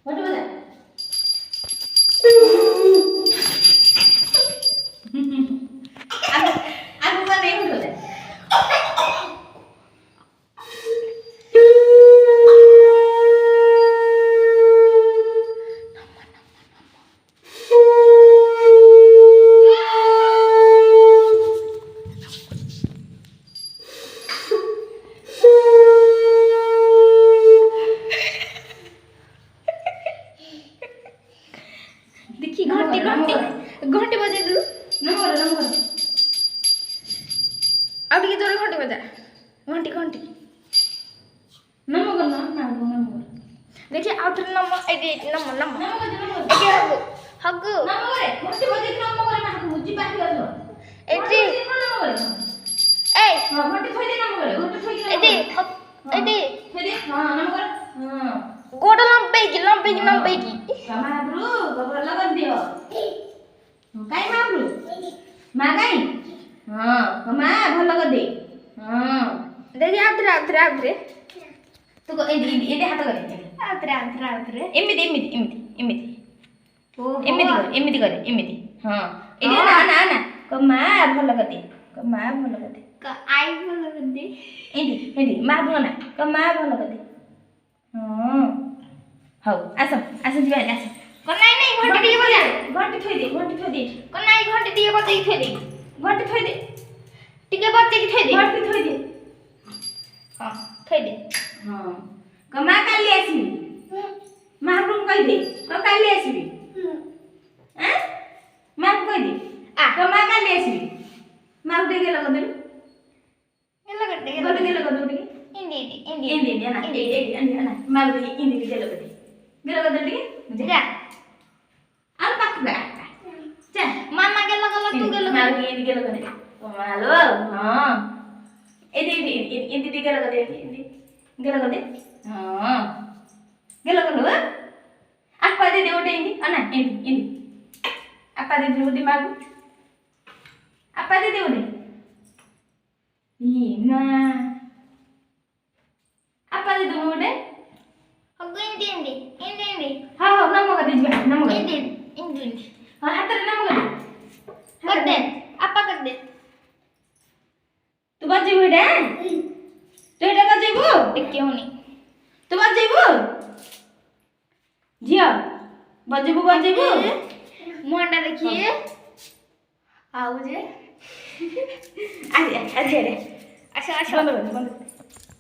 घंटी बजा आगू का नहीं घंटी बजा देखी घंटी घंटी घंटी बजे दू नमो अब ये जोरे घंटी बजा घंटी घंटी नमो नमो देखिए outer number A number number नमो ए हगु हगु नमो करे घंटी बजे नमो करे मां मुजी बाकी असो एटी नमो करे ए हां घंटी थोई दे नमो करे घंटी थोई दे एटी एटी थोई दे हां नमो करे हां गोड़ लंबे की महाप्रु गोबर लगन दियो काई महाप्रु मां काई हां कमा भल लग दे हां देखिए आउतरे तू को एदे हाथ करे आउतरे एमिति ओ एमिति करे हां एदे ना कमा भल लग दे का आई बोल दे एदी महाप्रु ना कमा भल लग दे हां हौ आस जीवा आस कनाई नहीं घंटी दिए बजा घंटी थोई दे कनाई घंटी दिए बजे की थोई दे घंटी थोई दे टिके बजे की थोई दे घंटी थोई दे हां थोई दे हां कमा काली आसीबी महाप्रु कहि दे तो काली आसीबी हैं मां कहि दे आ कमा काली आसीबी मां उठे गेल कदे ये गोटे गेल कदे उठे इंडी इंदी ना मां इंदी गेल कदे टिके जा आल पाक गा जा मामा के लगा तू गेल मां इंदी गेल कदे मालो हां इंदी गेल कदे इंदी गेल कदे हां गेल कदे आपा दे उठे इंदी अना इंदी आपा दे उठे मागु आपा दे उठे ना आपा दे उठे हगु इंडी हाँ नमो कर दीजिए नमो कर इंडी हाँ हाथ रे नमो कर दे आपा कर दे तू बजेबू एटा तू एटा बजेबू टिके होनी तू बजेबू झिया बजेबू मुंडा देखिए आउ जे आ रे अच्छा बंद